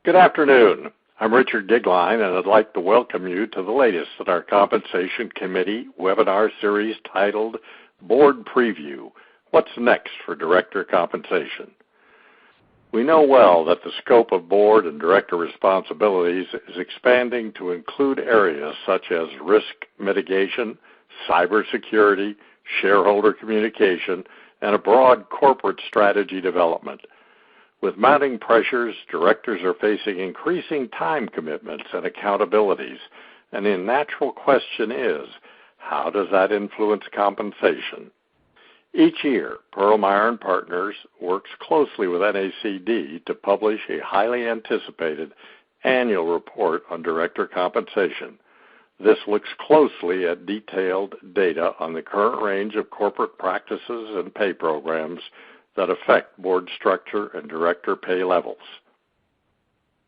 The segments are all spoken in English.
Good afternoon. I'm Richard Gigline, and I'd like to welcome you to the latest in our Compensation Committee webinar series titled Board Preview, What's Next for Director Compensation? We know well that the scope of board and director responsibilities is expanding to include areas such as risk mitigation, cybersecurity, shareholder communication, and a broad corporate strategy development. With mounting pressures, directors are facing increasing time commitments and accountabilities, and the natural question is, how does that influence compensation? Each year, Perlmutter & Partners works closely with NACD to publish a highly anticipated annual report on director compensation. This looks closely at detailed data on the current range of corporate practices and pay programs that affect board structure and director pay levels.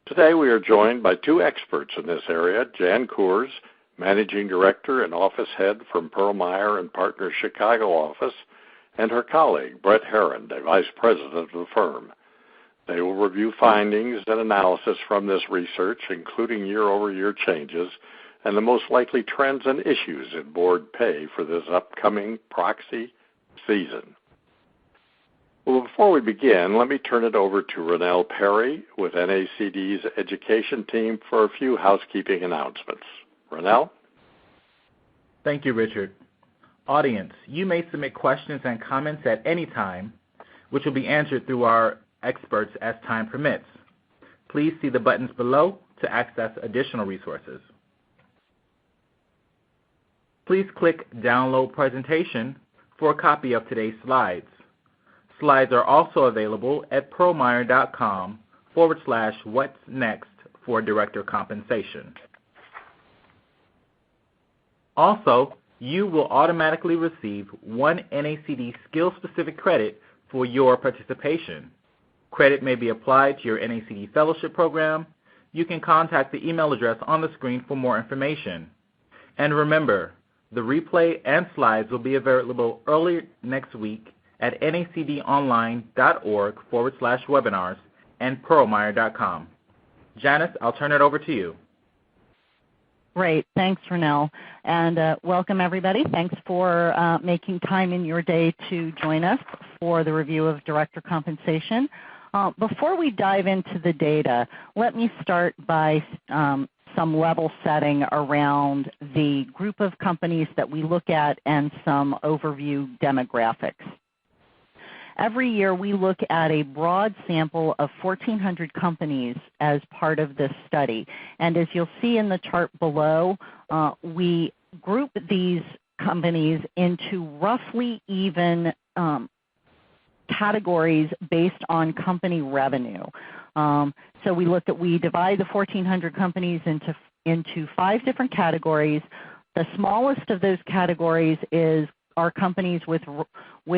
Today we are joined by two experts in this area, Jan Coors, Managing Director and Office Head from Perlmutter & Partners Chicago office, and her colleague, Brett Herron, the Vice President of the firm. They will review findings and analysis from this research, including year-over-year changes, and the most likely trends and issues in board pay for this upcoming proxy season. Well, before we begin, let me turn it over to Ronell Perry with NACD's education team for a few housekeeping announcements. Ronell? Thank you, Richard. Audience, you may submit questions and comments at any time, which will be answered through our experts as time permits. Please see the buttons below to access additional resources. Please click Download Presentation for a copy of today's slides. Slides are also available at perlmutter.com/what's next for director compensation. Also, you will automatically receive one NACD skill-specific credit for your participation. Credit may be applied to your NACD fellowship program. You can contact the email address on the screen for more information. And remember, the replay and slides will be available early next week at nacdonline.org/webinars and perlmutter.com. Janice, I'll turn it over to you. Great. Thanks, Ronell. And welcome, everybody. Thanks for making time in your day to join us for the review of director compensation. Before we dive into the data, let me start by some level setting around the group of companies that we look at and some overview demographics. Every year we look at a broad sample of 1,400 companies as part of this study. And as you'll see in the chart below, we group these companies into roughly even categories based on company revenue. So we divide the 1,400 companies into 5 different categories. The smallest of those categories are companies with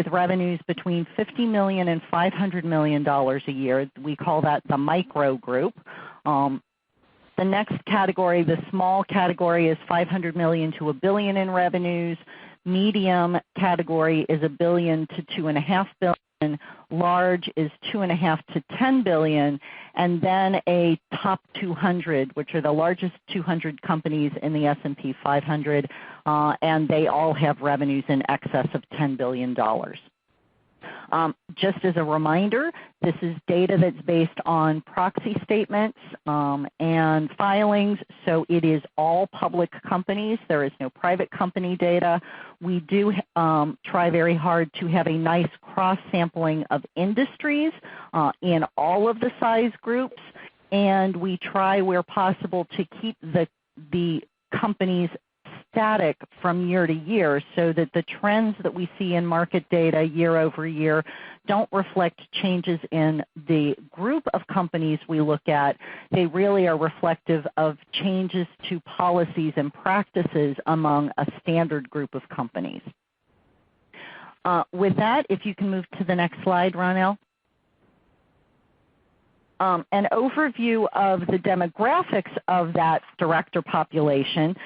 revenues between $50 million and $500 million a year. We call that the micro group. The next category, the small category, is $500 million to $1 billion in revenues. Medium category is $1 billion to $2.5 billion. Large is $2.5 to $10 billion, and then a top 200, which are the largest 200 companies in the S&P 500, and they all have revenues in excess of $10 billion. Just as a reminder, this is data that's based on proxy statements and filings, so it is all public companies. There is no private company data. We do try very hard to have a nice cross-sampling of industries in all of the size groups, and we try where possible to keep the companies static from year to year so that the trends that we see in market data year over year don't reflect changes in the group of companies we look at. They really are reflective of changes to policies and practices among a standard group of companies. With that, if you can move to the next slide, Ronell. An overview of the demographics of that director population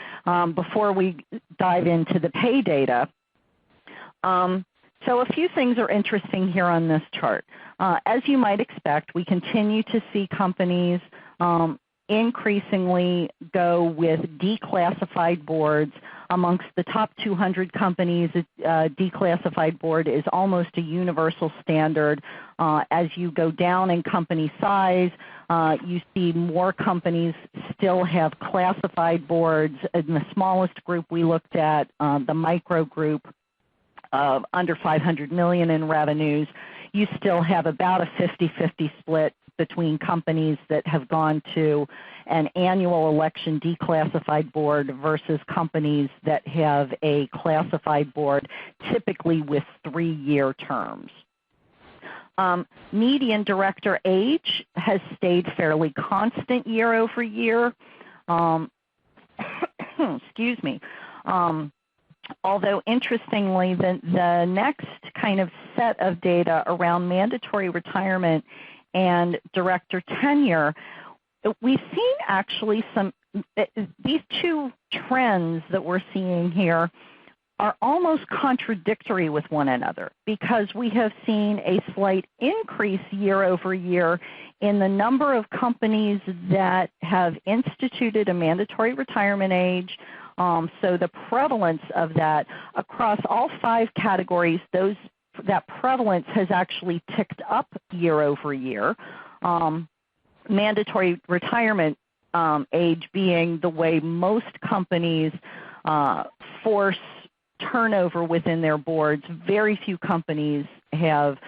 before we dive into the pay data. So a few things are interesting here on this chart. As you might expect, we continue to see companies increasingly go with declassified boards. Amongst the top 200 companies, declassified board is almost a universal standard. As you go down in company size, you see more companies still have classified boards. In the smallest group we looked at, the micro group, under 500 million in revenues, you still have about a 50-50 split between companies that have gone to an annual election declassified board versus companies that have a classified board, typically with 3-year terms. Median director age has stayed fairly constant year over year. Excuse me. Although interestingly, the next kind of set of data around mandatory retirement and director tenure, we've seen actually these two trends that we're seeing here are almost contradictory with one another, because we have seen a slight increase year over year in the number of companies that have instituted a mandatory retirement age. So the prevalence of that across all 5 categories, that prevalence has actually ticked up year over year. Mandatory retirement age being the way most companies force turnover within their boards. Very few companies have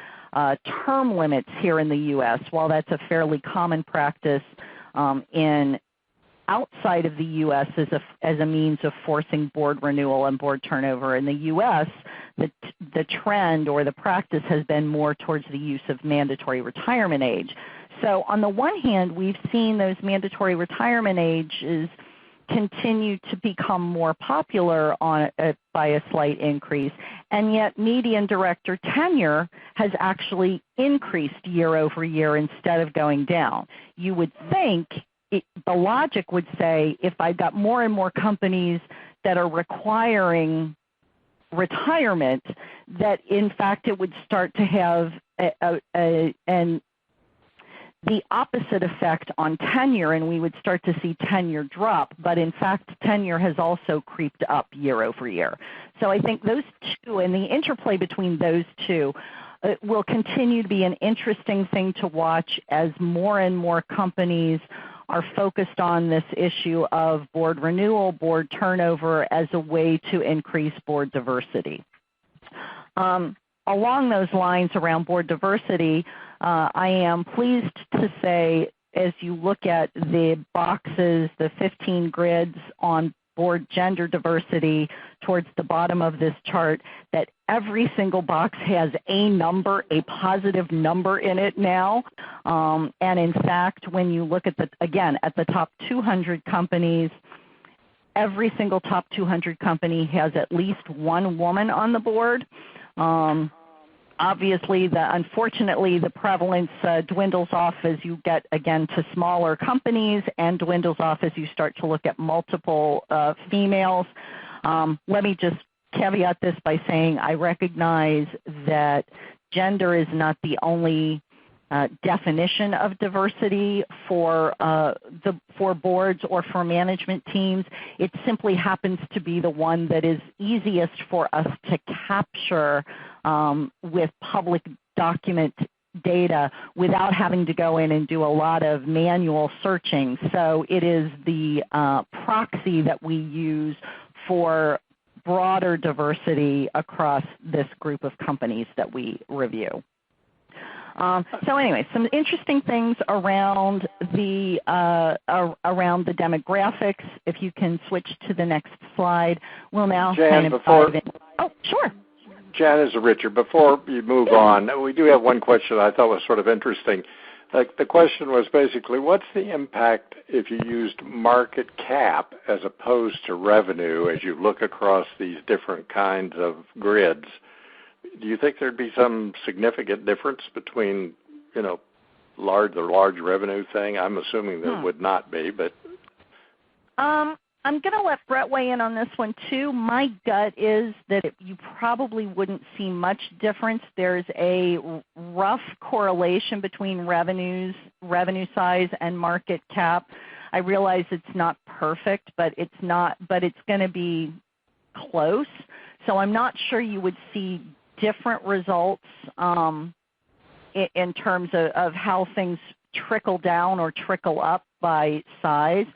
term limits here in the U.S. While that's a fairly common practice in outside of the U.S. as a means of forcing board renewal and board turnover. In the U.S., the trend or the practice has been more towards the use of mandatory retirement age. So on the one hand, we've seen those mandatory retirement ages continue to become more popular by a slight increase, and yet median director tenure has actually increased year over year instead of going down. You would think the logic would say, if I've got more and more companies that are requiring retirement, that in fact it would start to have the opposite effect on tenure, and we would start to see tenure drop. But in fact, tenure has also creeped up year over year. So I think those two, and the interplay between those two, will continue to be an interesting thing to watch as more and more companies are focused on this issue of board renewal, board turnover as a way to increase board diversity. Along those lines around board diversity, I am pleased to say, as you look at the boxes, the 15 grids on board gender diversity towards the bottom of this chart, that every single box has a number, a positive number in it now. And in fact, when you look at at the top 200 companies, every single top 200 company has at least one woman on the board. Obviously, unfortunately, the prevalence dwindles off as you get, again, to smaller companies, and dwindles off as you start to look at multiple females. Let me just caveat this by saying I recognize that gender is not the only definition of diversity for boards or for management teams. It simply happens to be the one that is easiest for us to capture with public document data without having to go in and do a lot of manual searching. So it is the proxy that we use for broader diversity across this group of companies that we review. So anyway, some interesting things around the demographics. If you can switch to the next slide, we'll now Jan, dive in. Oh, sure. Jan, this is Richard. Before you move on, we do have one question I thought was sort of interesting. The question was basically, what's the impact if you used market cap as opposed to revenue as you look across these different kinds of grids? Do you think there'd be some significant difference between, the large revenue thing? I'm assuming there would not be, but. I'm going to let Brett weigh in on this one too. My gut is that you probably wouldn't see much difference. There's a rough correlation between revenue size, and market cap. I realize it's not perfect, but it's going to be close. So I'm not sure you would see different results in terms of how things trickle down or trickle up by size.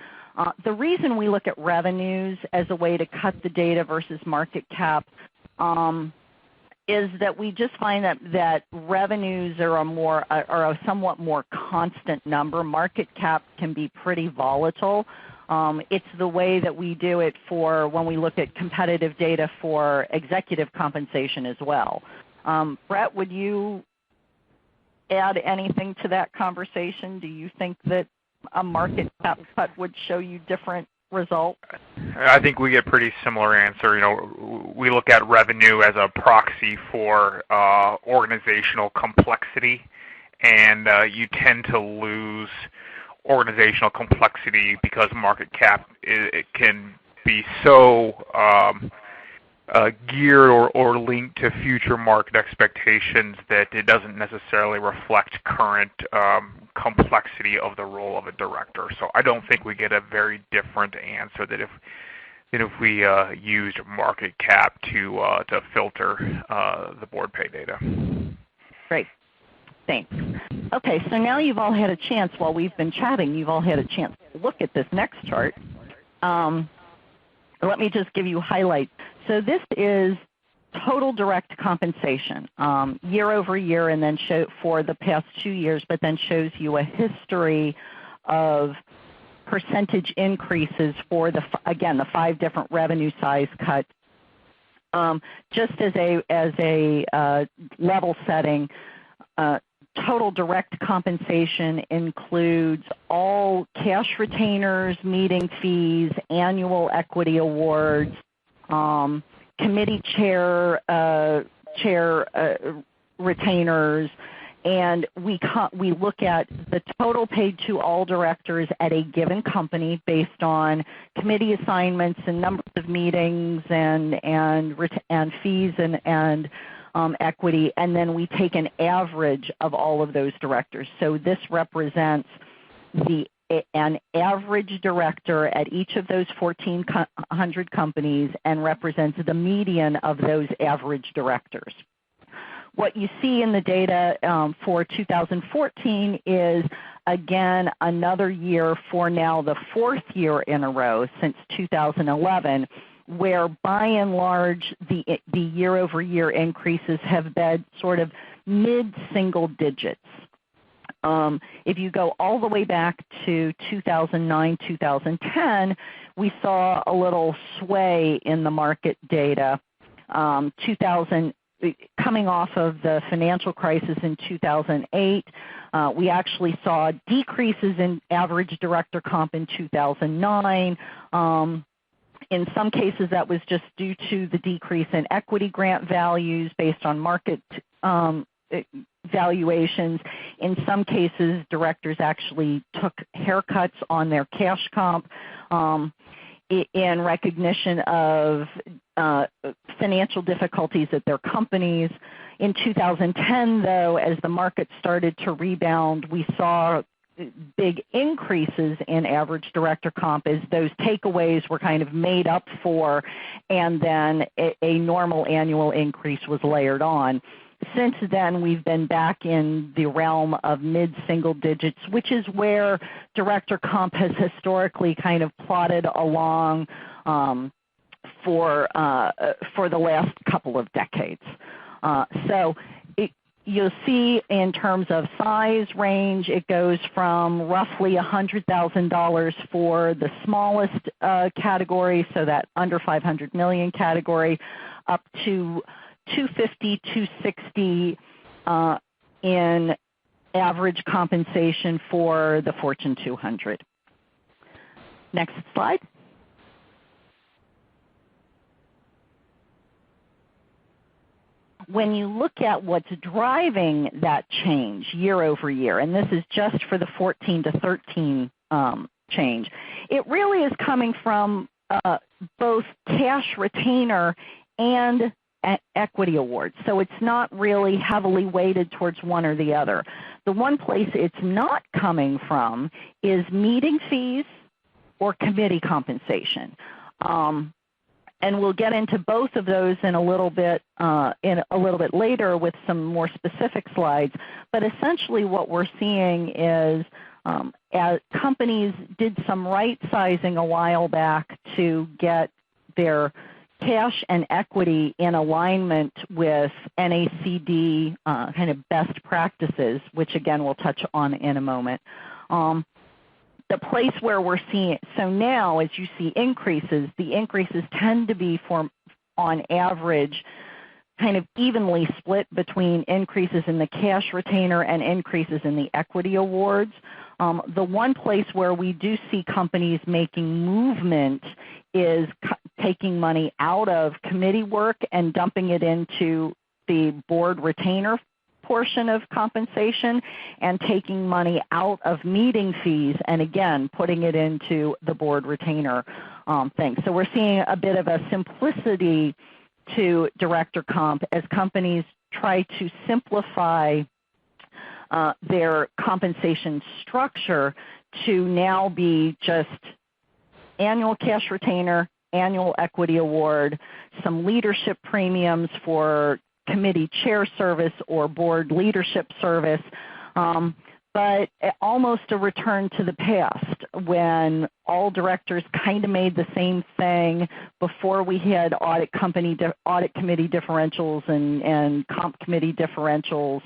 The reason we look at revenues as a way to cut the data versus market cap is that we just find that revenues are a somewhat more constant number. Market cap can be pretty volatile. It's the way that we do it for when we look at competitive data for executive compensation as well. Brett, would you add anything to that conversation? Do you think that a market cap cut would show you different results? I think we get pretty similar answer. We look at revenue as a proxy for organizational complexity, and you tend to lose organizational complexity because market cap it can be so geared or linked to future market expectations that it doesn't necessarily reflect current complexity of the role of a director. So I don't think we get a very different answer than if we used market cap to filter the board pay data. Great. Thanks. Okay, so now you've all had a chance, while we've been chatting, you've all had a chance to look at this next chart. Let me just give you highlights. So this is total direct compensation year over year, and then for the past 2 years, but then shows you a history of percentage increases for the 5 different revenue size cuts. Just as a level setting, total direct compensation includes all cash retainers, meeting fees, annual equity awards, committee chair retainers, and we look at the total paid to all directors at a given company based on committee assignments and numbers of meetings and fees and equity, and then we take an average of all of those directors. So this represents an average director at each of those 1,400 companies and represents the median of those average directors. What you see in the data for 2014 is, again, another year for now the 4th year in a row since 2011, where by and large the year-over-year increases have been sort of mid-single digits. If you go all the way back to 2009, 2010, we saw a little sway in the market data. Coming off of the financial crisis in 2008, we actually saw decreases in average director comp in 2009. In some cases, that was just due to the decrease in equity grant values based on market valuations. In some cases, directors actually took haircuts on their cash comp in recognition of financial difficulties at their companies. In 2010, though, as the market started to rebound, we saw big increases in average director comp as those takeaways were kind of made up for, and then a normal annual increase was layered on. Since then, we've been back in the realm of mid-single digits, which is where director comp has historically kind of plodded along for the last couple of decades. You'll see in terms of size range, it goes from roughly $100,000 for the smallest category, so that under $500 million category, up to $250, $260 in average compensation for the Fortune 200. Next slide. When you look at what's driving that change year over year, and this is just for the 14 to 13 change, it really is coming from both cash retainer and equity awards. So it's not really heavily weighted towards one or the other. The one place it's not coming from is meeting fees or committee compensation. And we'll get into both of those in a little bit later with some more specific slides. But essentially what we're seeing is as companies did some right sizing a while back to get their cash and equity in alignment with NACD kind of best practices, which again we'll touch on in a moment. The place where we're seeing it, so now as you see increases, the increases tend to be on average kind of evenly split between increases in the cash retainer and increases in the equity awards. The one place where we do see companies making movement is taking money out of committee work and dumping it into the board retainer portion of compensation and taking money out of meeting fees and again putting it into the board retainer thing. So we're seeing a bit of a simplicity to director comp as companies try to simplify their compensation structure to now be just annual cash retainer, annual equity award, some leadership premiums for committee chair service or board leadership service, but almost a return to the past when all directors kind of made the same thing before we had audit committee differentials and comp committee differentials.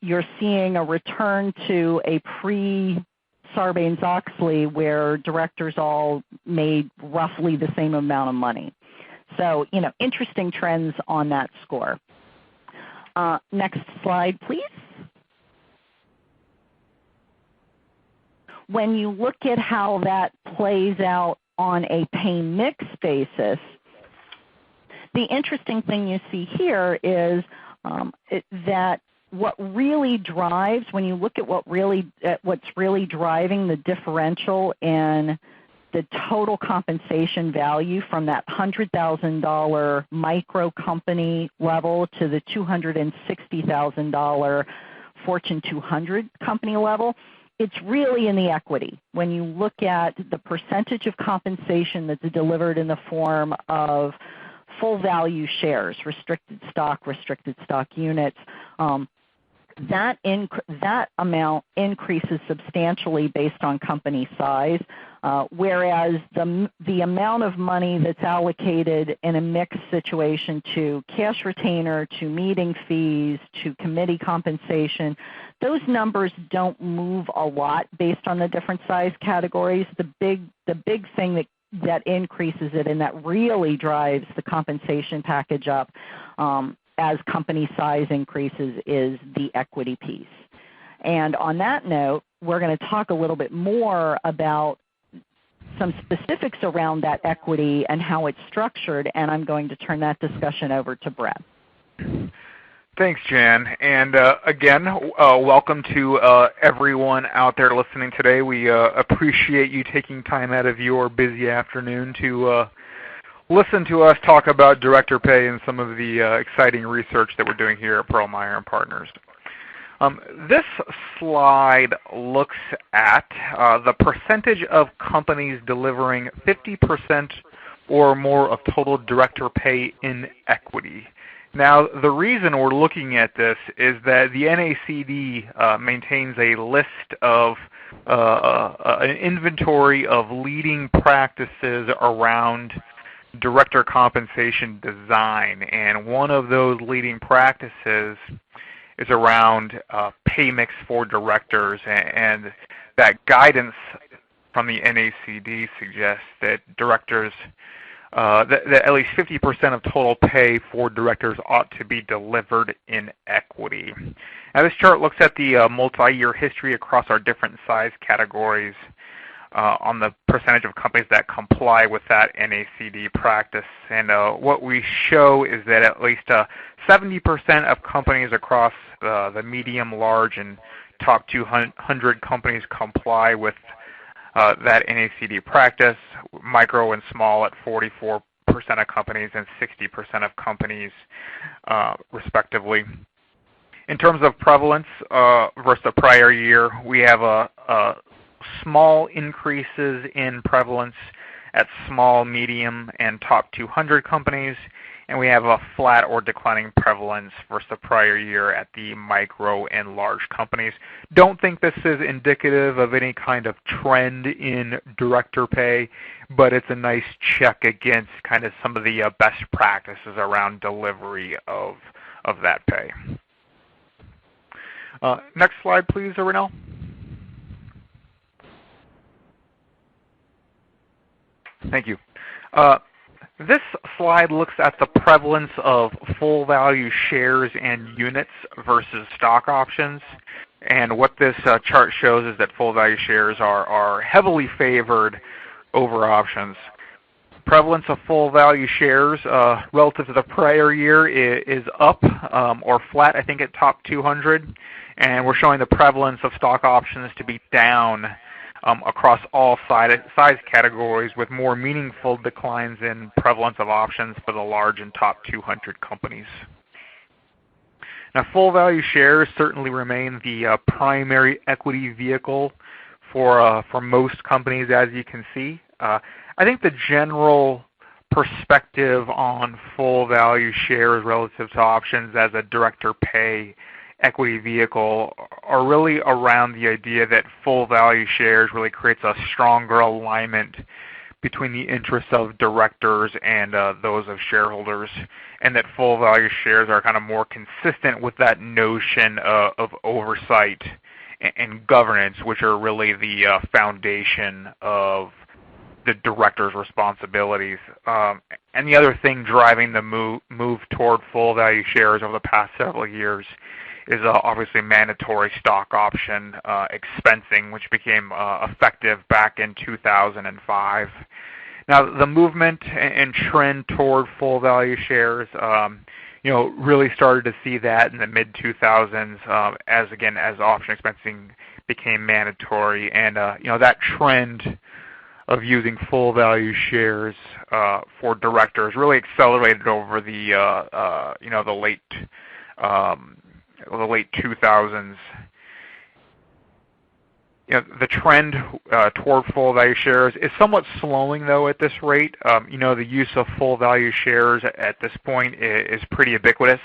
You're seeing a return to a pre-Sarbanes-Oxley where directors all made roughly the same amount of money. So, interesting trends on that score. Next slide, please. When you look at how that plays out on a pay mix basis, the interesting thing you see here is that what really drives, when you look at what's really driving the differential in the total compensation value from that $100,000 micro company level to the $260,000 Fortune 200 company level, it's really in the equity. When you look at the percentage of compensation that's delivered in the form of full value shares, restricted stock units, that amount increases substantially based on company size, whereas the amount of money that's allocated in a mixed situation to cash retainer, to meeting fees, to committee compensation, those numbers don't move a lot based on the different size categories. The big thing that increases it and that really drives the compensation package up as company size increases is the equity piece. And on that note, we're going to talk a little bit more about some specifics around that equity and how it's structured, and I'm going to turn that discussion over to Brett. Thanks, Jan. And again, welcome to everyone out there listening today. We appreciate you taking time out of your busy afternoon to listen to us talk about director pay and some of the exciting research that we're doing here at Perlmeyer & Partners. This slide looks at the percentage of companies delivering 50% or more of total director pay in equity. Now, the reason we're looking at this is that the NACD maintains a list of an inventory of leading practices around director compensation design, and one of those leading practices is around pay mix for directors, and that guidance from the NACD suggests that directors, that at least 50% of total pay for directors ought to be delivered in equity. Now, this chart looks at the multi-year history across our different size categories on the percentage of companies that comply with that NACD practice. And what we show is that at least 70% of companies across the medium, large, and top 200 companies comply with that NACD practice, micro and small at 44% of companies and 60% of companies, respectively. In terms of prevalence versus the prior year, we have small increases in prevalence at small, medium, and top 200 companies, and we have a flat or declining prevalence versus the prior year at the micro and large companies. Don't think this is indicative of any kind of trend in director pay, but it's a nice check against kind of some of the best practices around delivery of that pay. Next slide, please, Renell. Thank you. This slide looks at the prevalence of full value shares and units versus stock options. And what this chart shows is that full value shares are heavily favored over options. Prevalence of full value shares relative to the prior year is up or flat, I think, at top 200. And we're showing the prevalence of stock options to be down across all size categories, with more meaningful declines in prevalence of options for the large and top 200 companies. Now, full value shares certainly remain the primary equity vehicle for most companies, as you can see. I think the general perspective on full value shares relative to options as a director pay equity vehicle are really around the idea that full value shares really creates a stronger alignment between the interests of directors and those of shareholders, and that full value shares are kind of more consistent with that notion of oversight and governance, which are really the foundation of the director's responsibilities. And the other thing driving the move toward full value shares over the past several years is obviously mandatory stock option expensing, which became effective back in 2005. Now, the movement and trend toward full value shares, really started to see that in the mid-2000s as option expensing became mandatory, and that trend of using full value shares for directors really accelerated over the late 2000s. The trend toward full value shares is somewhat slowing, though, at this rate. The use of full value shares at this point is pretty ubiquitous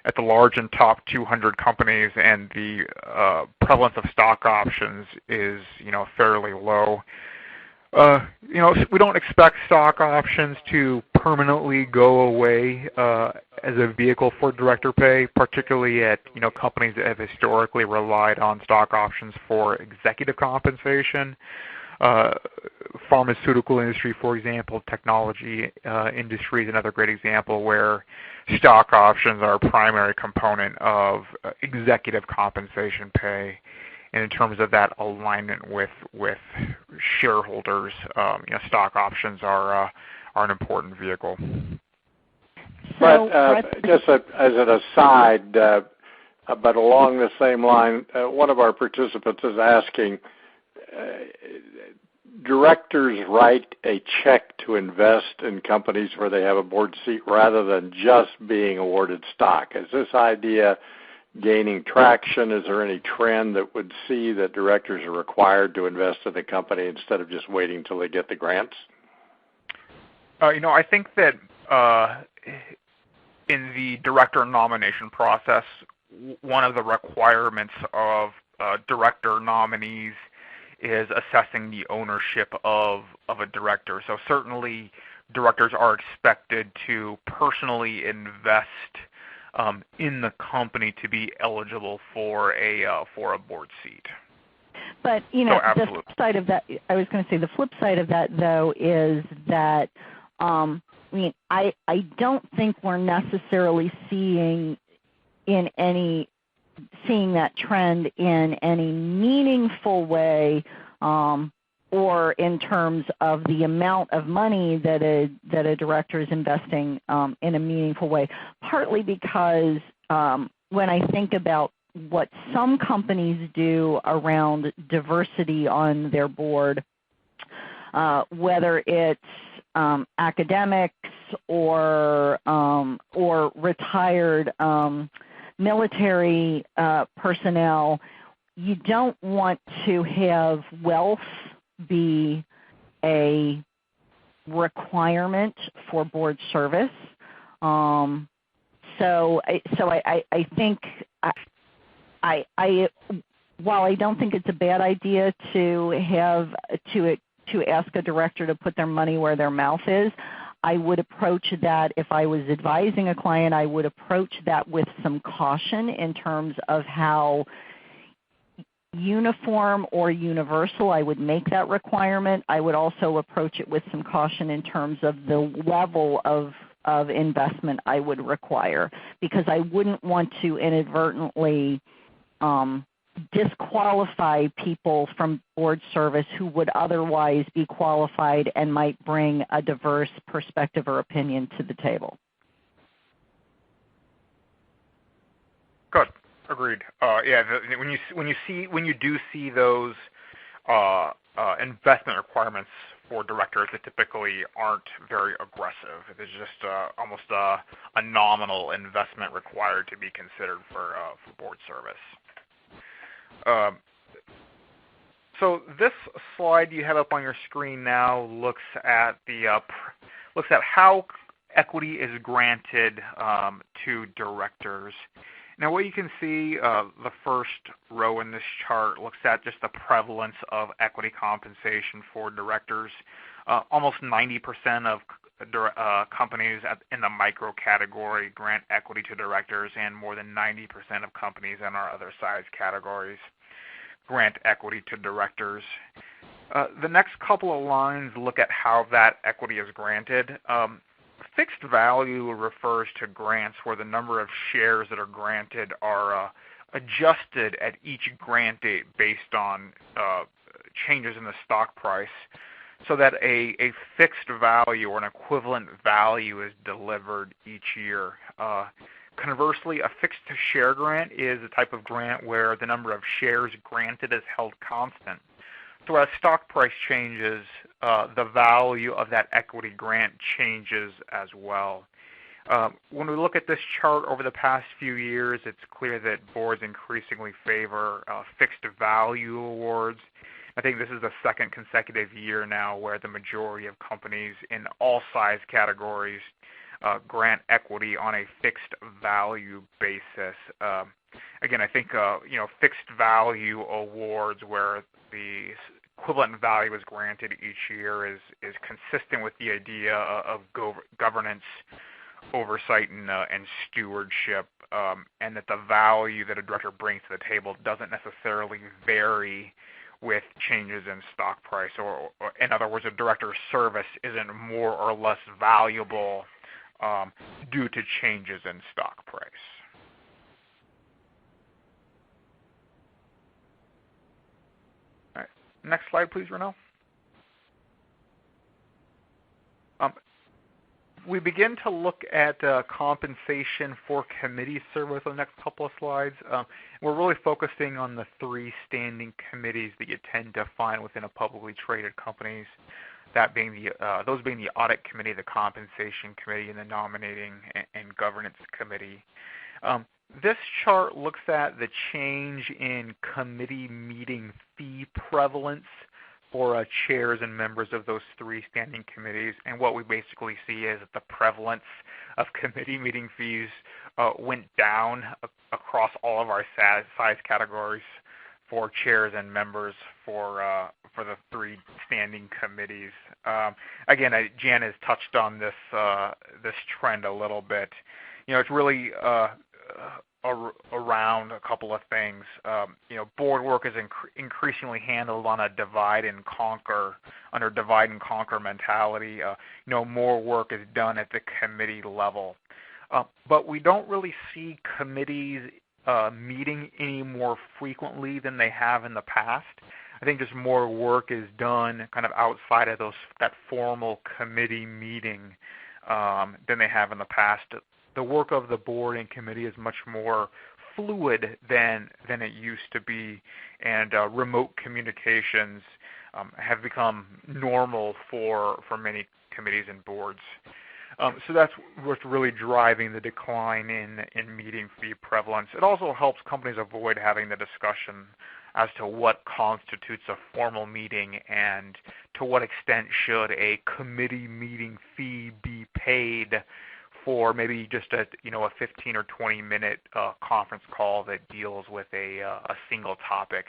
at the large and top 200 companies, and the prevalence of stock options is, fairly low. We don't expect stock options to permanently go away as a vehicle for director pay, particularly at companies that have historically relied on stock options for executive compensation. Pharmaceutical industry, for example, technology industry is another great example where stock options are a primary component of executive compensation pay. And in terms of that alignment with shareholders, stock options are an important vehicle. But just as an aside, but along the same line, one of our participants is asking, directors write a check to invest in companies where they have a board seat rather than just being awarded stock. Is this idea gaining traction? Is there any trend that would see that directors are required to invest in the company instead of just waiting until they get the grants? I think that in the director nomination process, one of the requirements of director nominees is assessing the ownership of a director. So certainly directors are expected to personally invest in the company to be eligible for a board seat. But the flip side of that, I was going to say, the flip side of that, though, is that I don't think we're necessarily seeing that trend in any meaningful way, or in terms of the amount of money that a director is investing in a meaningful way. Partly because when I think about what some companies do around diversity on their board, whether it's academics or retired military personnel. You don't want to have wealth be a requirement for board service. So I think while I don't think it's a bad idea to ask a director to put their money where their mouth is, I would approach that, if I was advising a client, I would approach that with some caution in terms of how uniform or universal I would make that requirement. I would also approach it with some caution in terms of the level of investment I would require, because I wouldn't want to inadvertently disqualify people from board service who would otherwise be qualified and might bring a diverse perspective or opinion to the table. Good. Agreed. Yeah. When you do see those investment requirements for directors, that typically aren't very aggressive. It's just almost a nominal investment required to be considered for board service. So this slide you have up on your screen now looks at how equity is granted to directors. Now, what you can see, the first row in this chart looks at just the prevalence of equity compensation for directors. Almost 90% of companies in the micro category grant equity to directors, and more than 90% of companies in our other size categories grant equity to directors. The next couple of lines look at how that equity is granted. Fixed value refers to grants where the number of shares that are granted are adjusted at each grant date based on changes in the stock price, so that a fixed value or an equivalent value is delivered each year. Conversely, a fixed share grant is a type of grant where the number of shares granted is held constant. So as stock price changes, the value of that equity grant changes as well. When we look at this chart over the past few years, it's clear that boards increasingly favor fixed value awards. I think this is the second consecutive year now where the majority of companies in all size categories grant equity on a fixed value basis. Again, I think fixed value awards where the equivalent value is granted each year is consistent with the idea of governance, oversight, and stewardship, and that the value that a director brings to the table doesn't necessarily vary with changes in stock price, or in other words, a director's service isn't more or less valuable due to changes in stock price. All right. Next slide, please, Renelle. We begin to look at compensation for committee service on the next couple of slides. We're really focusing on the three standing committees that you tend to find within a publicly traded companies. That being those being the audit committee, the compensation committee, and the nominating and governance committee. This chart looks at the change in committee meeting fee prevalence for chairs and members of those three standing committees. And what we basically see is that the prevalence of committee meeting fees went down across all of our size categories for chairs and members for the three standing committees. Again, Jan has touched on this trend a little bit. It's really around a couple of things. Board work is increasingly handled on a divide and conquer mentality. More work is done at the committee level. But we don't really see committees meeting any more frequently than they have in the past. I think just more work is done kind of outside of that formal committee meeting than they have in the past. The work of the board and committee is much more fluid than it used to be, and remote communications have become normal for many committees and boards. So that's what's really driving the decline in meeting fee prevalence. It also helps companies avoid having the discussion as to what constitutes a formal meeting and to what extent should a committee meeting fee be paid for maybe just a 15 or 20-minute conference call that deals with a single topic.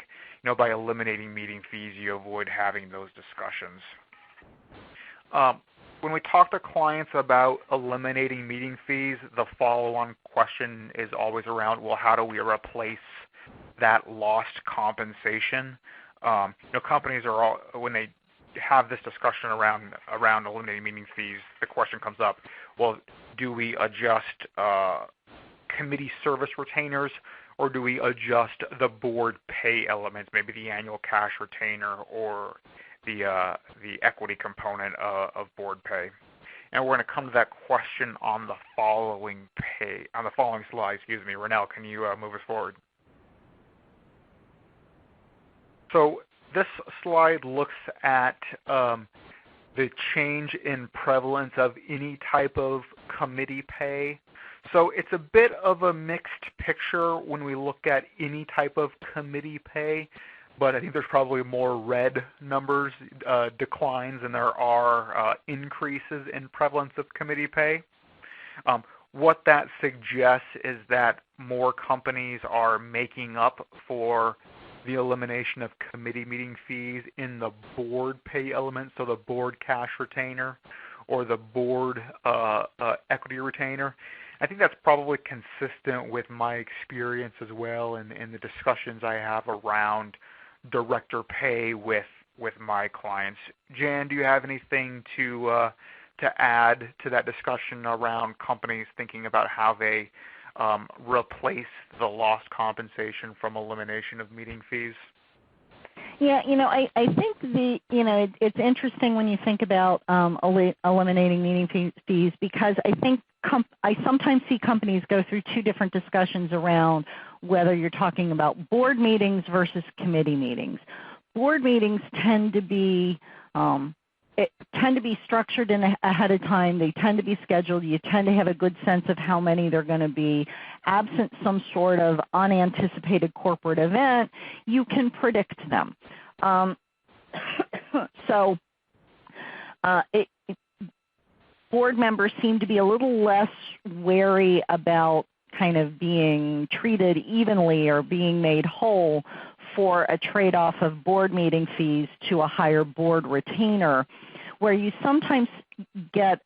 By eliminating meeting fees, you avoid having those discussions. When we talk to clients about eliminating meeting fees, the follow-on question is always around, well, how do we replace that lost compensation? Companies are all, when they have this discussion around eliminating meeting fees, the question comes up, well, do we adjust committee service retainers, or do we adjust the board pay elements, maybe the annual cash retainer or the equity component of board pay? And we're going to come to that question on the following slide. Excuse me, Renell, can you move us forward? So this slide looks at the change in prevalence of any type of committee pay. So it's a bit of a mixed picture when we look at any type of committee pay, but I think there's probably more red numbers, declines, than there are increases in prevalence of committee pay. What that suggests is that more companies are making up for the elimination of committee meeting fees in the board pay element, so the board cash retainer or the board equity retainer. I think that's probably consistent with my experience as well in the discussions I have around director pay with my clients. Jan, do you have anything to add to that discussion around companies thinking about how they replace the lost compensation from elimination of meeting fees? Yeah, I think it's interesting when you think about eliminating meeting fees, because I think I sometimes see companies go through two different discussions around whether you're talking about board meetings versus committee meetings. Board meetings tend to be structured ahead of time. They tend to be scheduled. You tend to have a good sense of how many they're going to be. Absent some sort of unanticipated corporate event, you can predict them. Board members seem to be a little less wary about kind of being treated evenly or being made whole for a trade-off of board meeting fees to a higher board retainer. Where you sometimes get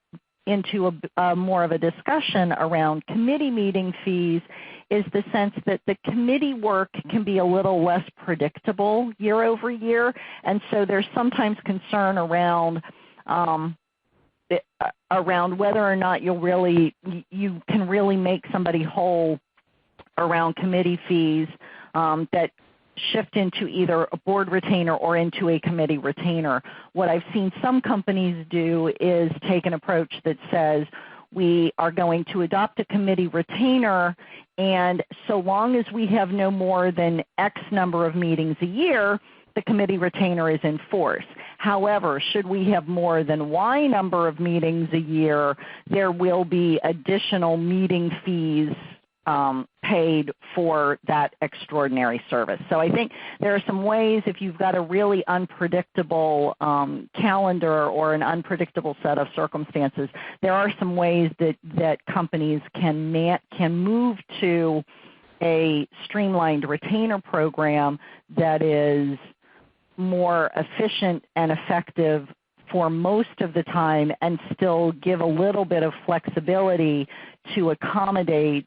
into a more of a discussion around committee meeting fees is the sense that the committee work can be a little less predictable year over year, and so there's sometimes concern around whether or not you can really make somebody whole around committee fees that shift into either a board retainer or into a committee retainer. What I've seen some companies do is take an approach that says we are going to adopt a committee retainer, and so long as we have no more than X number of meetings a year, the committee retainer is in force. However, should we have more than Y number of meetings a year, there will be additional meeting fees paid for that extraordinary service. So I think there are some ways, if you've got a really unpredictable calendar or an unpredictable set of circumstances, there are some ways that companies can move to a streamlined retainer program that is more efficient and effective for most of the time and still give a little bit of flexibility to accommodate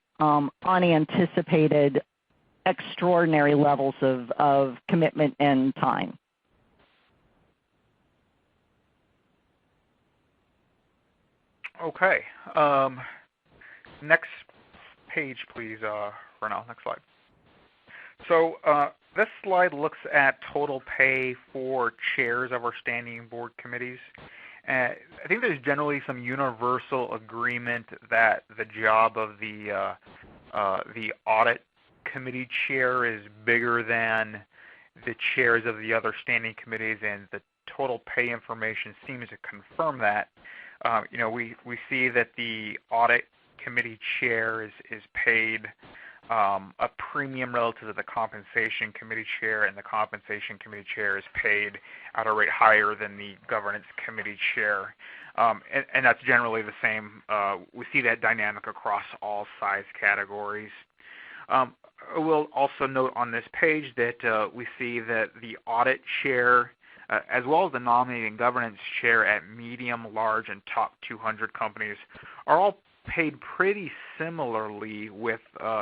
unanticipated extraordinary levels of commitment and time. Okay. Next page, please, Renell. Next slide. So this slide looks at total pay for chairs of our standing board committees. I think there's generally some universal agreement that the job of the audit committee chair is bigger than the chairs of the other standing committees, and the total pay information seems to confirm that. We see that the audit committee chair is paid a premium relative to the compensation committee chair, and the compensation committee chair is paid at a rate higher than the governance committee chair. And that's generally the same. We see that dynamic across all size categories. We'll also note on this page that we see that the audit chair, as well as the nominating governance chair at medium, large, and top 200 companies, are all paid pretty similarly, with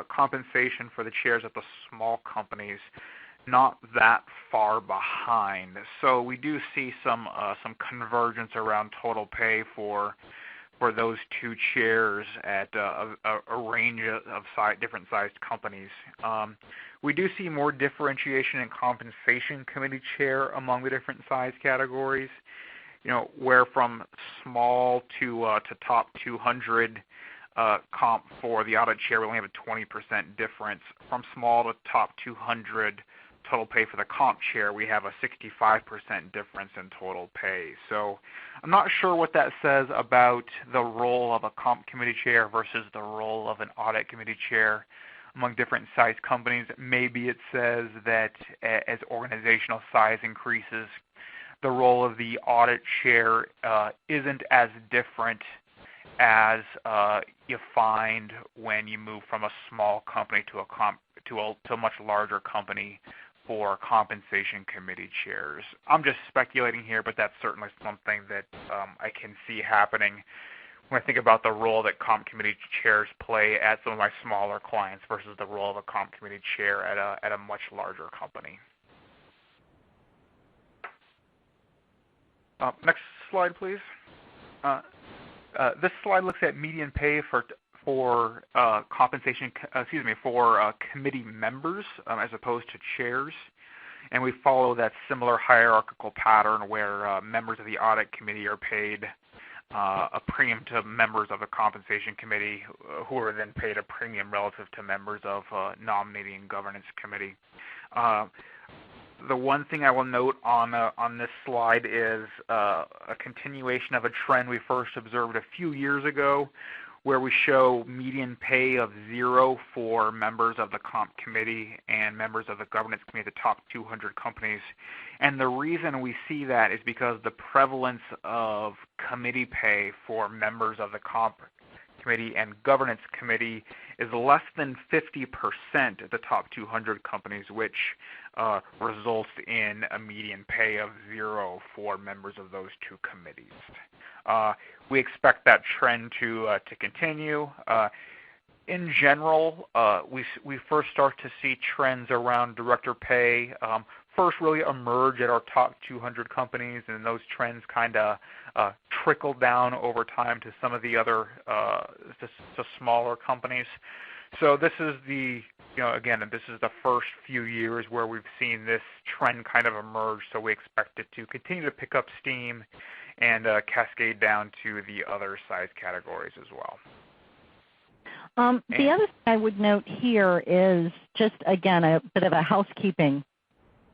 compensation for the chairs at the small companies not that far behind. So we do see some convergence around total pay for those two chairs at a range of different sized companies. We do see more differentiation in compensation committee chair among the different size categories. Where from small to top 200 comp for the audit chair, we only have a 20% difference. From small to top 200 total pay for the comp chair, we have a 65% difference in total pay. So I'm not sure what that says about the role of a comp committee chair versus the role of an audit committee chair among different size companies. Maybe it says that as organizational size increases, the role of the audit chair isn't as different as you find when you move from a small company to a much larger company for compensation committee chairs. I'm just speculating here, but that's certainly something that I can see happening when I think about the role that comp committee chairs play at some of my smaller clients versus the role of a comp committee chair at a much larger company. Next slide, please. This slide looks at median pay for committee members as opposed to chairs, and we follow that similar hierarchical pattern where members of the audit committee are paid a premium to members of the compensation committee, who are then paid a premium relative to members of nominating and governance committee. The one thing I will note on this slide is a continuation of a trend we first observed a few years ago, where we show median pay of 0 for members of the comp committee and members of the governance committee, the top 200 companies. And the reason we see that is because the prevalence of committee pay for members of the comp committee and governance committee is less than 50% at the top 200 companies, which results in a median pay of 0 for members of those two committees. We expect that trend to continue. In general, we first start to see trends around director pay first really emerge at our top 200 companies, and those trends kind of trickle down over time to some of the other to smaller companies. So this is this is the first few years where we've seen this trend kind of emerge, so we expect it to continue to pick up steam and cascade down to the other size categories as well. The other thing I would note here is just, again, a bit of a housekeeping,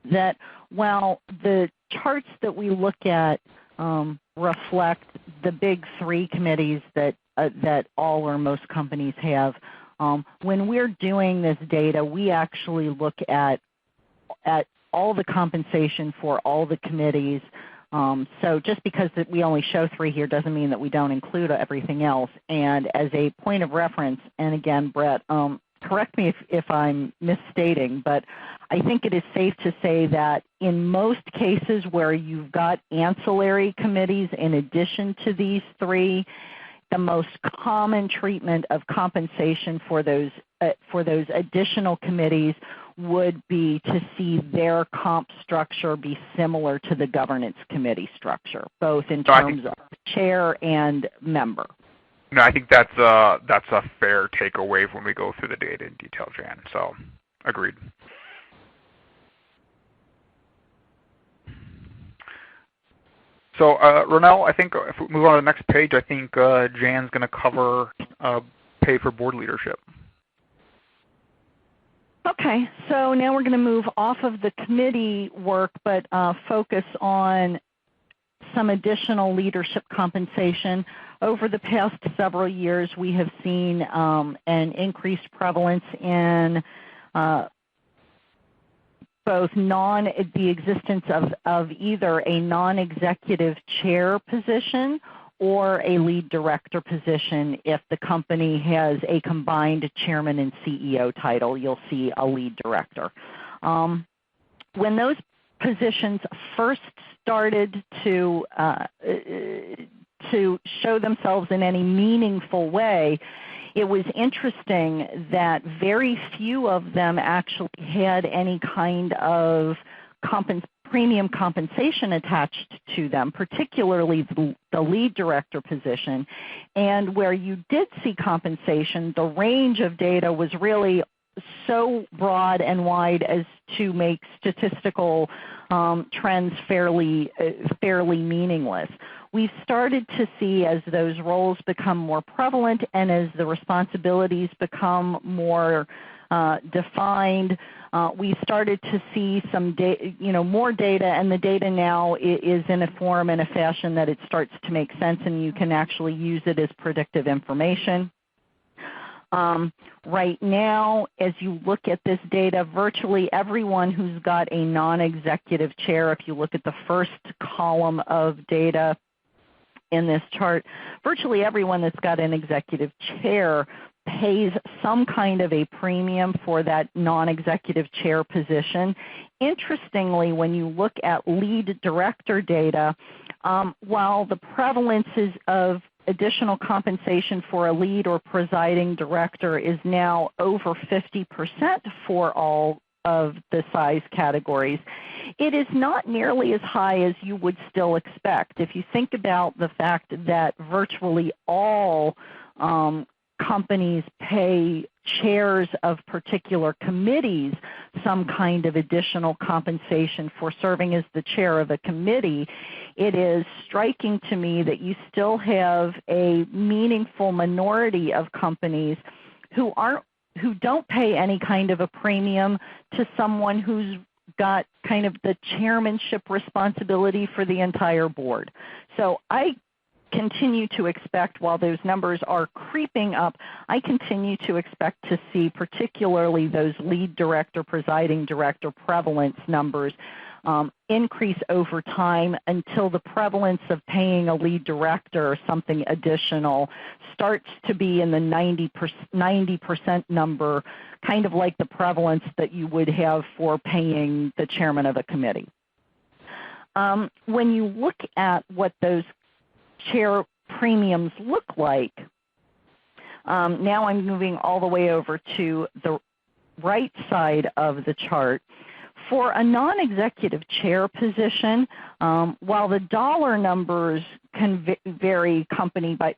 that while the charts that we look at reflect the big three committees that all or most companies have, when we're doing this data, we actually look at all the compensation for all the committees. So just because we only show 3 here doesn't mean that we don't include everything else. And as a point of reference, and again, Brett, correct me if I'm misstating, but I think it is safe to say that in most cases where you've got ancillary committees in addition to these 3, the most common treatment of compensation for those additional committees would be to see their comp structure be similar to the governance committee structure, both in terms of chair and member. No, I think that's a fair takeaway when we go through the data in detail, Jan. So, agreed. So, Ronell, I think if we move on to the next page, I think Jan's going to cover pay for board leadership. Okay, so now we're going to move off of the committee work, but focus on some additional leadership compensation. Over the past several years, we have seen an increased prevalence in both the existence of either a non-executive chair position or a lead director position. If the company has a combined chairman and CEO title, you'll see a lead director. When those positions first started to show themselves in any meaningful way, it was interesting that very few of them actually had any kind of premium compensation attached to them, particularly the lead director position. And where you did see compensation, the range of data was really so broad and wide as to make statistical trends fairly meaningless. We've started to see, as those roles become more prevalent and as the responsibilities become more defined, we started to see some more data, and the data now is in a form and a fashion that it starts to make sense, and you can actually use it as predictive information. Right now, as you look at this data, virtually everyone who's got a non-executive chair, if you look at the first column of data in this chart, virtually everyone that's got an executive chair pays some kind of a premium for that non-executive chair position. Interestingly, when you look at lead director data, while the prevalences of additional compensation for a lead or presiding director is now over 50% for all of the size categories, it is not nearly as high as you would still expect. If you think about the fact that virtually all companies pay chairs of particular committees some kind of additional compensation for serving as the chair of a committee, it is striking to me that you still have a meaningful minority of companies who don't pay any kind of a premium to someone who's got kind of the chairmanship responsibility for the entire board. So I continue to expect, while those numbers are creeping up, I continue to expect to see particularly those lead director, presiding director prevalence numbers increase over time until the prevalence of paying a lead director or something additional starts to be in the 90% number, kind of like the prevalence that you would have for paying the chairman of a committee. When you look at what those chair premiums look like, now I'm moving all the way over to the right side of the chart. For a non-executive chair position, while the dollar numbers can vary company by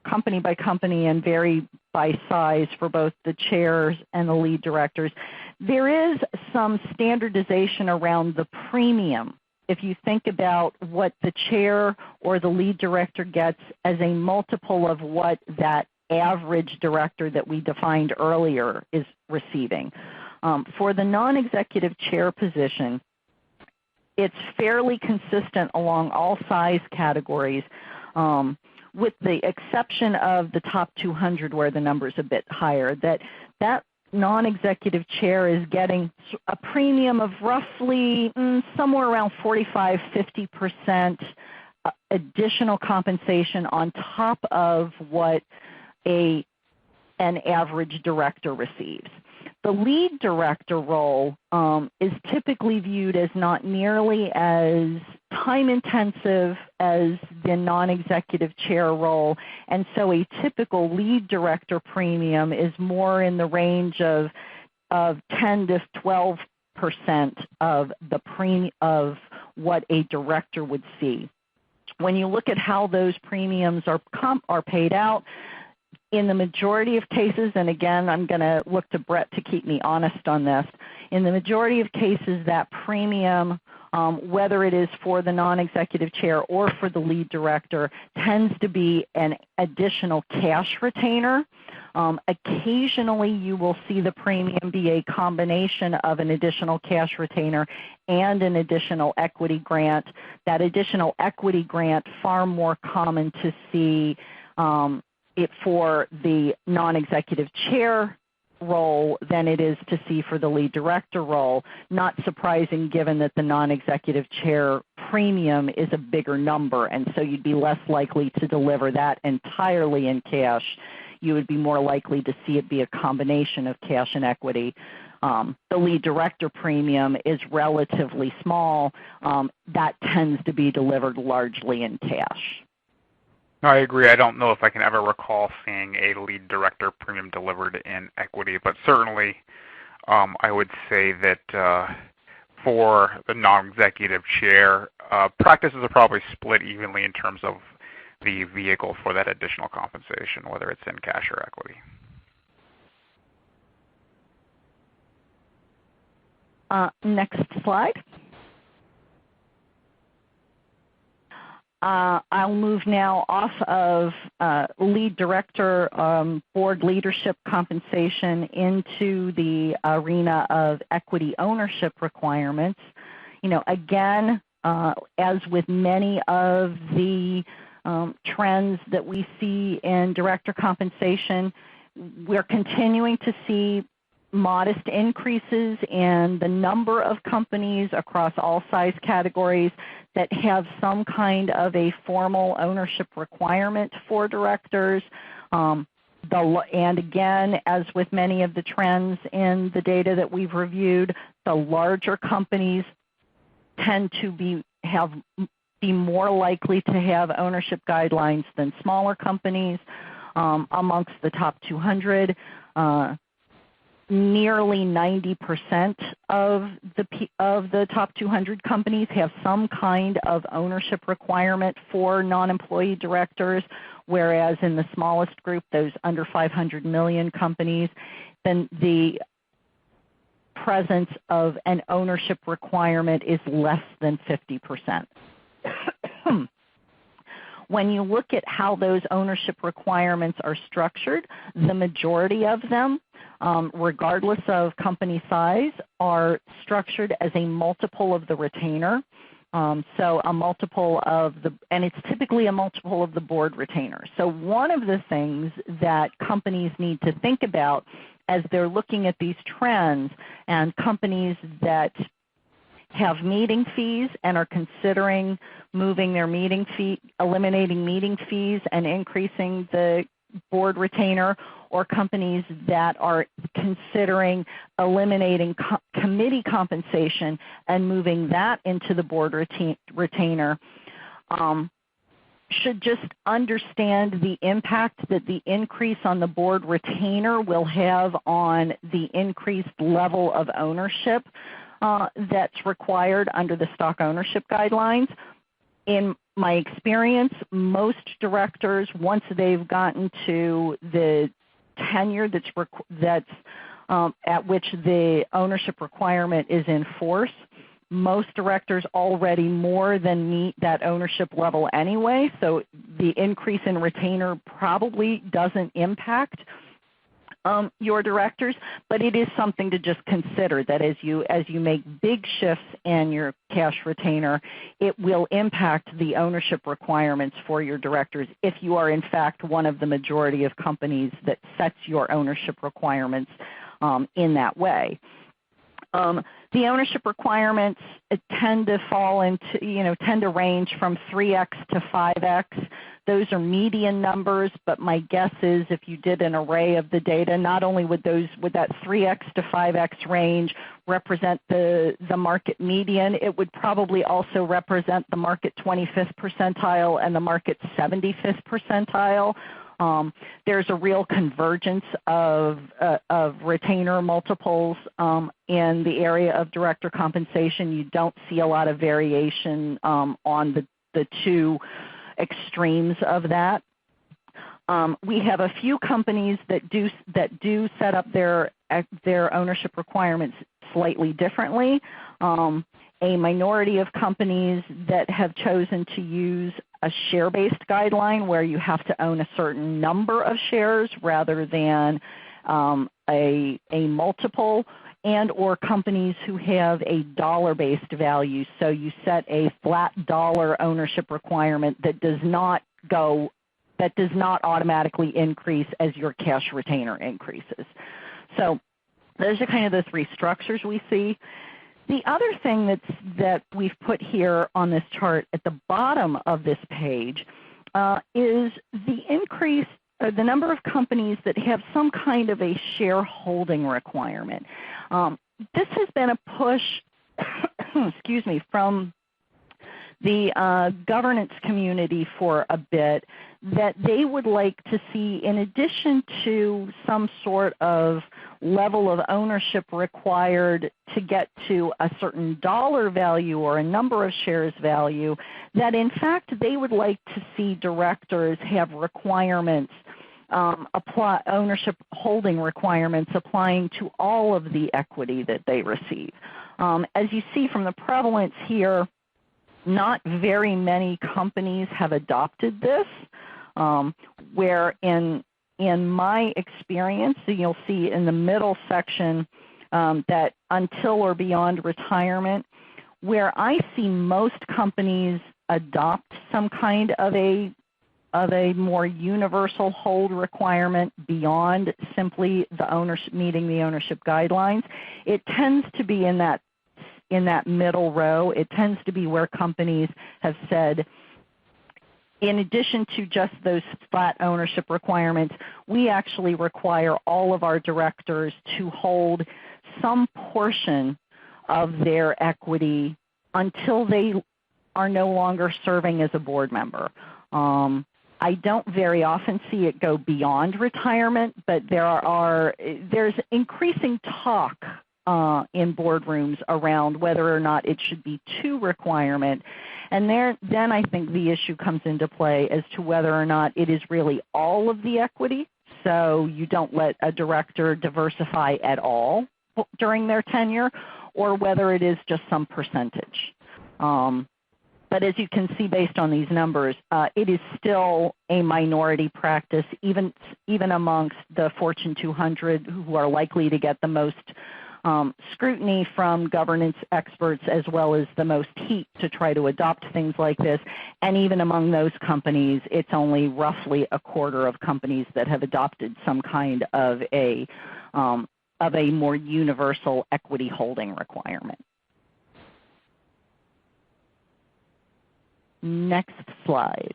company and vary by size for both the chairs and the lead directors, there is some standardization around the premium. If you think about what the chair or the lead director gets as a multiple of what that average director that we defined earlier is receiving. For the non-executive chair position, it's fairly consistent along all size categories, with the exception of the top 200 where the number's a bit higher, that non-executive chair is getting a premium of roughly somewhere around 45–50% additional compensation on top of what an average director receives. The lead director role is typically viewed as not nearly as time-intensive as the non-executive chair role, and so a typical lead director premium is more in the range of 10 to 12% of of what a director would see. When you look at how those premiums are paid out, in the majority of cases, and again, I'm going to look to Brett to keep me honest on this, in the majority of cases, that premium, whether it is for the non-executive chair or for the lead director, tends to be an additional cash retainer. Occasionally you will see the premium be a combination of an additional cash retainer and an additional equity grant. That additional equity grant, far more common to see it for the non-executive chair role than it is to see for the lead director role. Not surprising given that the non-executive chair premium is a bigger number, and so you'd be less likely to deliver that entirely in cash. You would be more likely to see it be a combination of cash and equity. The lead director premium is relatively small. That tends to be delivered largely in cash. I agree. I don't know if I can ever recall seeing a lead director premium delivered in equity, but certainly I would say that for the non-executive chair, practices are probably split evenly in terms of the vehicle for that additional compensation, whether it's in cash or equity. Next slide. I'll move now off of lead director board leadership compensation into the arena of equity ownership requirements. Again, as with many of the trends that we see in director compensation, we're continuing to see modest increases in the number of companies across all size categories that have some kind of a formal ownership requirement for directors. And again, as with many of the trends in the data that we've reviewed, the larger companies tend to be more likely to have ownership guidelines than smaller companies. Amongst the top 200, nearly 90% of the top 200 companies have some kind of ownership requirement for non-employee directors, whereas in the smallest group, those under 500 million companies, then the presence of an ownership requirement is less than 50%. When you look at how those ownership requirements are structured, the majority of them, regardless of company size, are structured as a multiple of the retainer. So a multiple of and it's typically a multiple of the board retainer. So one of the things that companies need to think about as they're looking at these trends, and companies that have meeting fees and are considering moving their eliminating meeting fees and increasing the board retainer, or companies that are considering eliminating committee compensation and moving that into the board retainer, should just understand the impact that the increase on the board retainer will have on the increased level of ownership that's required under the stock ownership guidelines. In my experience, most directors, once they've gotten to the tenure that's at which the ownership requirement is in force, most directors already more than meet that ownership level anyway, so the increase in retainer probably doesn't impact your directors, but it is something to just consider, that as you make big shifts in your cash retainer, it will impact the ownership requirements for your directors if you are in fact one of the majority of companies that sets your ownership requirements in that way. The ownership requirements tend to fall into, tend to range from 3x to 5x. Those are median numbers, but my guess is if you did an array of the data, not only would that 3x to 5x range represent the market median, it would probably also represent the market 25th percentile and the market 75th percentile. There's a real convergence of retainer multiples in the area of director compensation. You don't see a lot of variation on the two extremes of that. We have a few companies that do set up their ownership requirements slightly differently. A minority of companies that have chosen to use a share-based guideline where you have to own a certain number of shares rather than a multiple, and or companies who have a dollar-based value. So you set a flat dollar ownership requirement that does not automatically increase as your cash retainer increases. So those are kind of the three structures we see. The other thing that we've put here on this chart at the bottom of this page is the increase, the number of companies that have some kind of a shareholding requirement. This has been a push, excuse me, from the governance community for a bit, that they would like to see, in addition to some sort of level of ownership required to get to a certain dollar value or a number of shares value, that in fact they would like to see directors have requirements, ownership holding requirements applying to all of the equity that they receive. As you see from the prevalence here, not very many companies have adopted this, where in my experience, you'll see in the middle section that until or beyond retirement, where I see most companies adopt some kind of a more universal hold requirement beyond simply the meeting the ownership guidelines, it tends to be in that middle row. It tends to be where companies have said, in addition to just those flat ownership requirements, we actually require all of our directors to hold some portion of their equity until they are no longer serving as a board member. I don't very often see it go beyond retirement, but there's increasing talk in boardrooms around whether or not it should be to requirement. And then I think the issue comes into play as to whether or not it is really all of the equity, so you don't let a director diversify at all during their tenure, or whether it is just some percentage. But as you can see based on these numbers, it is still a minority practice, even amongst the Fortune 200, who are likely to get the most scrutiny from governance experts, as well as the most heat to try to adopt things like this. And even among those companies, it's only roughly a quarter of companies that have adopted some kind of a more universal equity holding requirement. Next slide.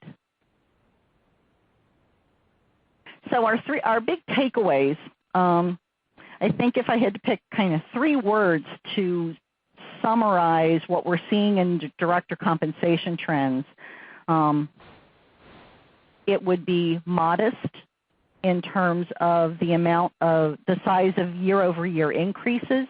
So our big takeaways, I think if I had to pick kind of three words to summarize what we're seeing in director compensation trends, it would be modest in terms of the size of year-over-year increases.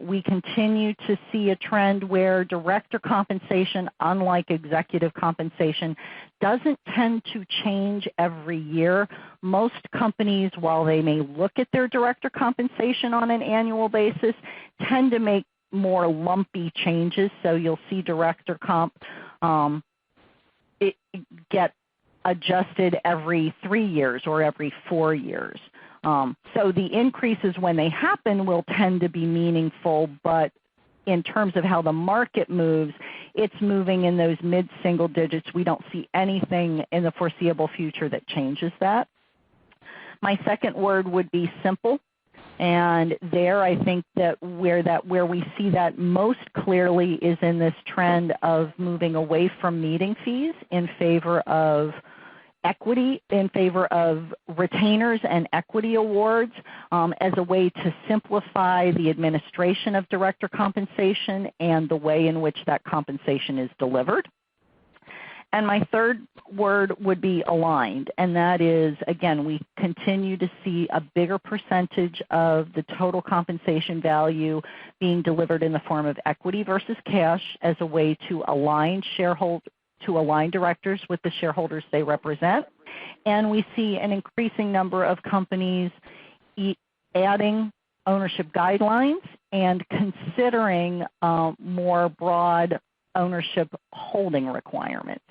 We continue to see a trend where director compensation, unlike executive compensation, doesn't tend to change every year. Most companies, while they may look at their director compensation on an annual basis, tend to make more lumpy changes. So you'll see director comp get adjusted every 3 years or every 4 years. So the increases, when they happen, will tend to be meaningful, but in terms of how the market moves, it's moving in those mid-single digits. We don't see anything in the foreseeable future that changes that. My second word would be simple. And there I think that where we see that most clearly is in this trend of moving away from meeting fees in favor of equity, in favor of retainers and equity awards as a way to simplify the administration of director compensation and the way in which that compensation is delivered. And my third word would be aligned, and that is, again, we continue to see a bigger percentage of the total compensation value being delivered in the form of equity versus cash as a way to align directors with the shareholders they represent. And we see an increasing number of companies adding ownership guidelines and considering more broad ownership holding requirements.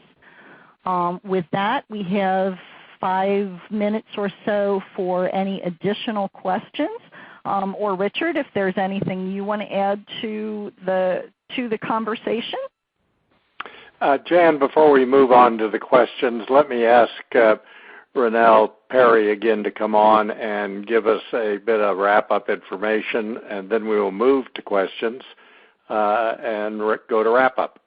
With that, we have 5 minutes or so for any additional questions. Or Richard, if there's anything you want to add to the conversation. Jan, before we move on to the questions, let me ask Renelle Perry again to come on and give us a bit of wrap-up information, and then we will move to questions and go to wrap-up.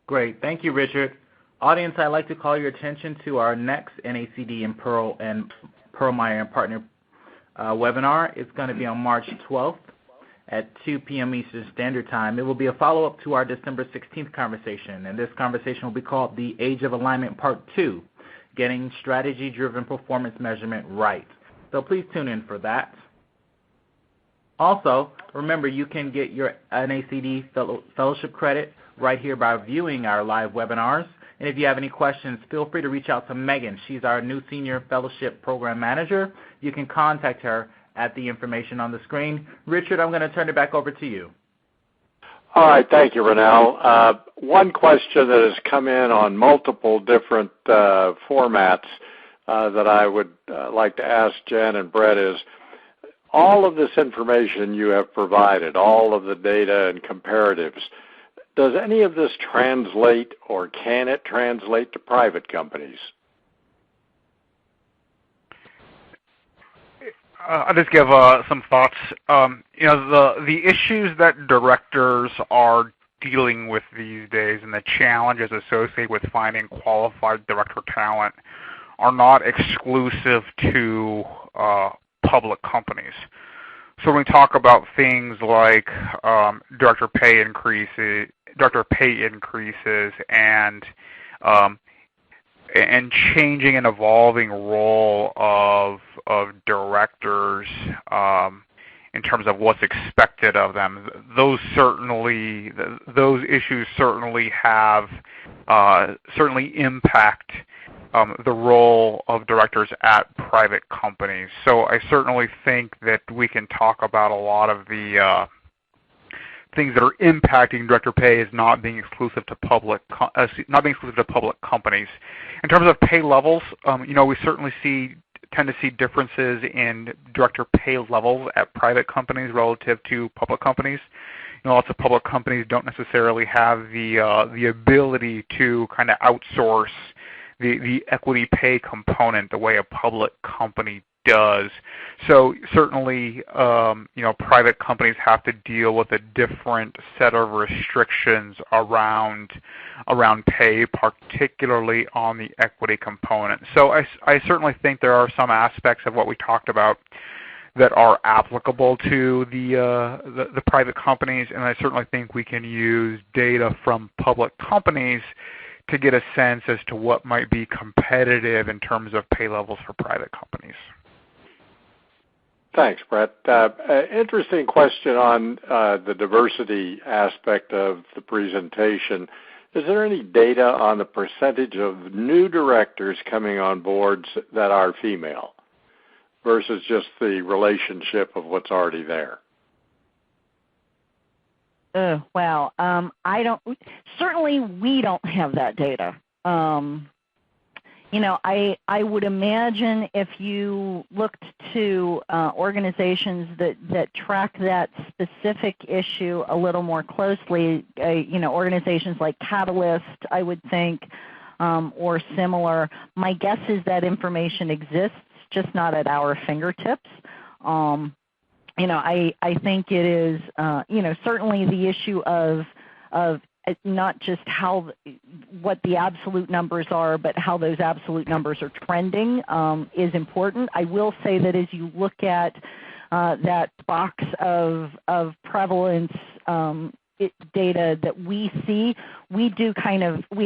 Great. Thank you, Richard. Audience, I'd like to call your attention to our next NACD and Perlmeyer and Partner webinar. It's going to be on March 12th at 2 p.m. Eastern Standard Time. It will be a follow-up to our December 16th conversation, and this conversation will be called The Age of Alignment Part 2, Getting Strategy-Driven Performance Measurement Right. So please tune in for that. Also, remember you can get your NACD fellowship credit right here by viewing our live webinars. And if you have any questions, feel free to reach out to Megan. She's our new Senior Fellowship Program Manager. You can contact her at the information on the screen. Richard, I'm going to turn it back over to you. All right. Thank you, Renelle. One question that has come in on multiple different formats that I would like to ask Jan and Brett is, all of this information you have provided, all of the data and comparatives, does any of this translate or can it translate to private companies? I'll just give some thoughts. The issues that directors are dealing with these days and the challenges associated with finding qualified director talent are not exclusive to public companies. So when we talk about things like director pay increases, and changing and evolving role of directors in terms of what's expected of them, those issues certainly impact the role of directors at private companies. So I certainly think that we can talk about a lot of the things that are impacting director pay as not being exclusive to public companies. In terms of pay levels, we certainly tend to see differences in director pay levels at private companies relative to public companies. Lots of public companies don't necessarily have the ability to kind of outsource the equity pay component the way a public company does. So certainly, private companies have to deal with a different set of restrictions around pay, particularly on the equity component. So I certainly think there are some aspects of what we talked about that are applicable to the private companies, and I certainly think we can use data from public companies to get a sense as to what might be competitive in terms of pay levels for private companies. Thanks, Brett. Interesting question on the diversity aspect of the presentation. Is there any data on the percentage of new directors coming on boards that are female versus just the relationship of what's already there? Well, certainly we don't have that data. I would imagine if you looked to organizations that track that specific issue a little more closely, organizations like Catalyst, I would think, or similar, my guess is that information exists, just not at our fingertips. I think it is, certainly the issue of not just what the absolute numbers are, but how those absolute numbers are trending is important. I will say that as you look at that box of prevalence data that we see, we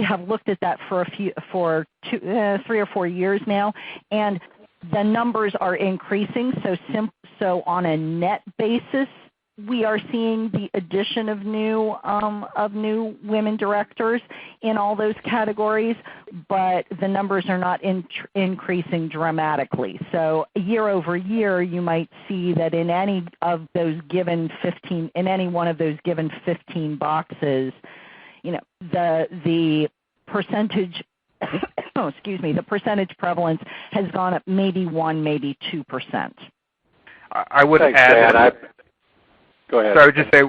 have looked at that for 3 or 4 years now, and the numbers are increasing. So on a net basis, we are seeing the addition of new women directors in all those categories, but the numbers are not increasing dramatically. So year over year, you might see that in any one of those given 15 boxes, the percentage the percentage prevalence has gone up maybe 1, maybe 2%. I would add that. Go ahead. So I would just say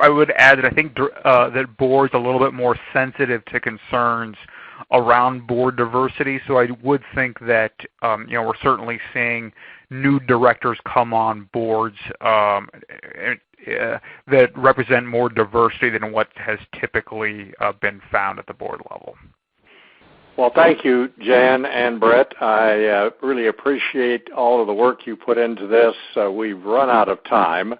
I would add that I think that boards are a little bit more sensitive to concerns around board diversity. So I would think that we're certainly seeing new directors come on boards that represent more diversity than what has typically been found at the board level. Well, thank you, Jan and Brett. I really appreciate all of the work you put into this. We've run out of time.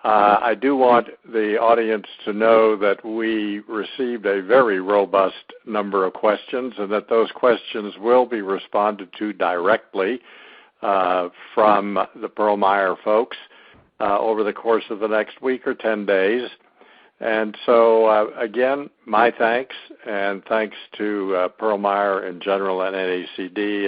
I do want the audience to know that we received a very robust number of questions and that those questions will be responded to directly from the Perlmeyer folks over the course of the next week or 10 days. And so, again, my thanks, and thanks to Perlmeyer in general and NACD.